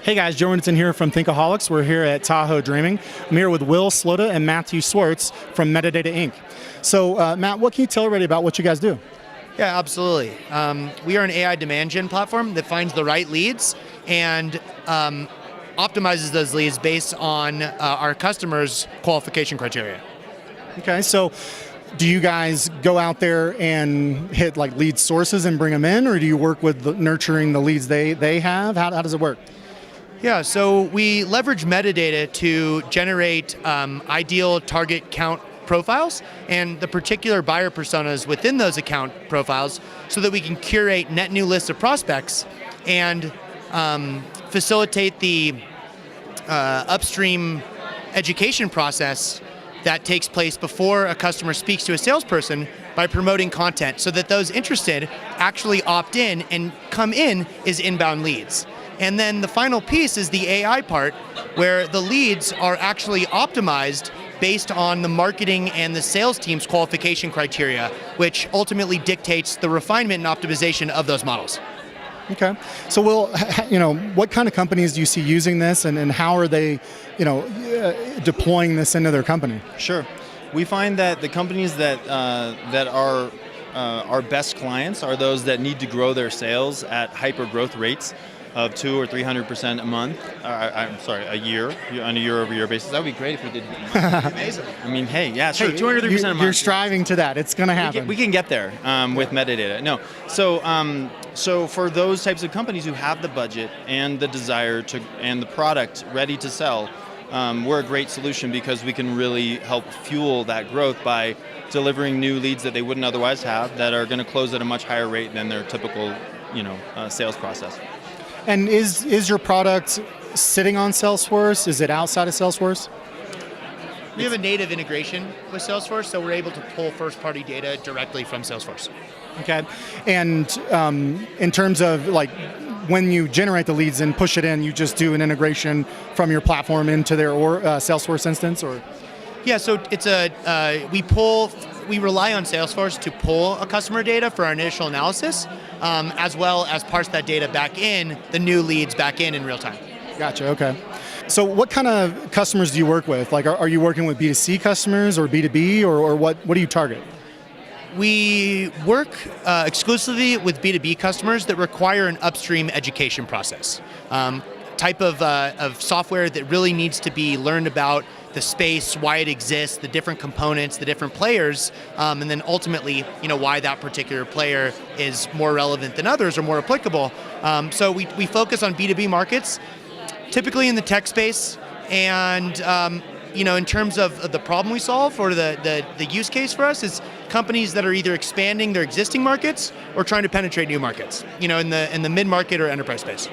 Hey guys, Joe Renton here from Thinkaholics. We're here at Tahoe Dreaming. I'm here with Will Slota and Matthew Swartz from Metadata Inc. So Matt, what can you tell everybody about what you guys do? Yeah, absolutely. We are an AI demand gen platform that finds the right leads and optimizes those leads based on our customers' qualification criteria. Okay, so do you guys go out there and hit like lead sources and bring them in, or do you work with nurturing the leads they have? How does it work? Yeah, so we leverage metadata to generate ideal target count profiles and the particular buyer personas within those account profiles so that we can curate net new lists of prospects and facilitate the upstream education process that takes place before a customer speaks to a salesperson by promoting content so that those interested actually opt in and come in as inbound leads. And then the final piece is the AI part, where the leads are actually optimized based on the marketing and the sales team's qualification criteria, which ultimately dictates the refinement and optimization of those models. Okay. So Will, what kind of companies do you see using this, and how are they, deploying this into their company? Sure. We find that the companies that are our best clients are those that need to grow their sales at hyper growth rates of 200% or 300% a month. A year, on a year-over-year basis. That would be great if we did. Amazing. I mean, hey, yeah, sure, 200% a month. You're striving to that. It's going to happen. We can get there with metadata. No, so for those types of companies who have the budget and the desire to and the product ready to sell, we're a great solution because we can really help fuel that growth by delivering new leads that they wouldn't otherwise have that are going to close at a much higher rate than their typical, sales process. And is your product sitting on Salesforce? Is it outside of Salesforce? We have a native integration with Salesforce, so we're able to pull first-party data directly from Salesforce. Okay. And in terms of like when you generate the leads and push it in, you just do an integration from your platform into their Salesforce instance, or? Yeah, so it's we rely on Salesforce to pull a customer data for our initial analysis, as well as parse that data back in, the new leads back in real time. Gotcha, okay. So what kind of customers do you work with? Like, are you working with B2C customers or B2B, or what do you target? We work exclusively with B2B customers that require an upstream education process. Type of software that really needs to be learned about the space, why it exists, the different components, the different players, and then ultimately, why that particular player is more relevant than others or more applicable. So we focus on B2B markets, typically in the tech space, and in terms of the problem we solve or the use case for us is companies that are either expanding their existing markets or trying to penetrate new markets, in the mid-market or enterprise space.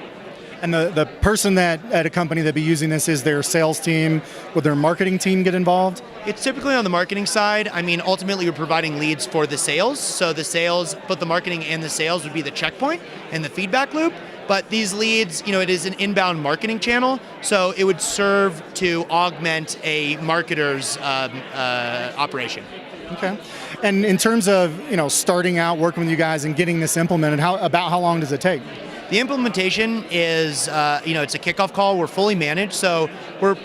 And the person that at a company that be using this is their sales team. Would their marketing team get involved? It's typically on the marketing side. I mean, ultimately, we're providing leads for the sales. So the sales, both the marketing and the sales would be the checkpoint and the feedback loop. But these leads, it is an inbound marketing channel. So it would serve to augment a marketer's operation. Okay. And in terms of, starting out working with you guys and getting this implemented, how long does it take? The implementation is, it's a kickoff call. We're fully managed, so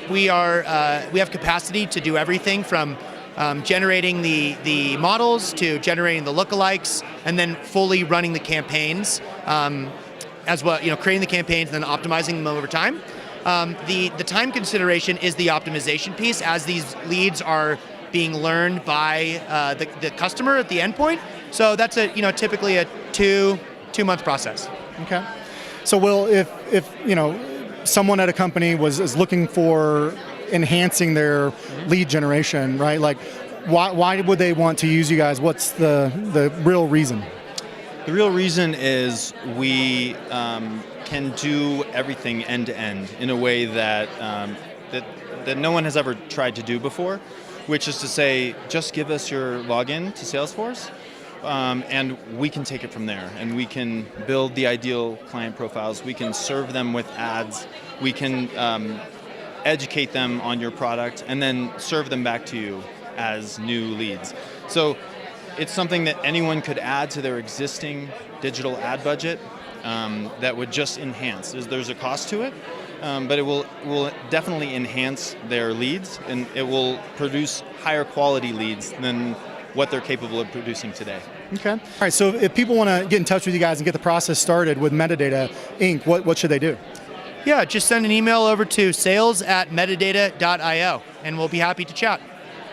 we have capacity to do everything from generating the models to generating the lookalikes, and then fully running the campaigns as well. Creating the campaigns and then optimizing them over time. The time consideration is the optimization piece as these leads are being learned by the customer at the endpoint. So that's typically a two-month process. Okay. So Will, if someone at a company is looking for enhancing their lead generation, right? Like, why would they want to use you guys? What's the real reason? The real reason is we can do everything end to end in a way that no one has ever tried to do before, which is to say, just give us your login to Salesforce. And we can take it from there, and we can build the ideal client profiles. We can serve them with ads. We can educate them on your product, and then serve them back to you as new leads. So it's something that anyone could add to their existing digital ad budget that would just enhance. There's a cost to it, but it will definitely enhance their leads, and it will produce higher quality leads than what they're capable of producing today. Okay. All right. So if people want to get in touch with you guys and get the process started with Metadata Inc., what should they do? Yeah, just send an email over to sales@metadata.io, and we'll be happy to chat.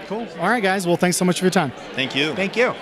Cool. All right, guys. Well, thanks so much for your time. Thank you. Thank you.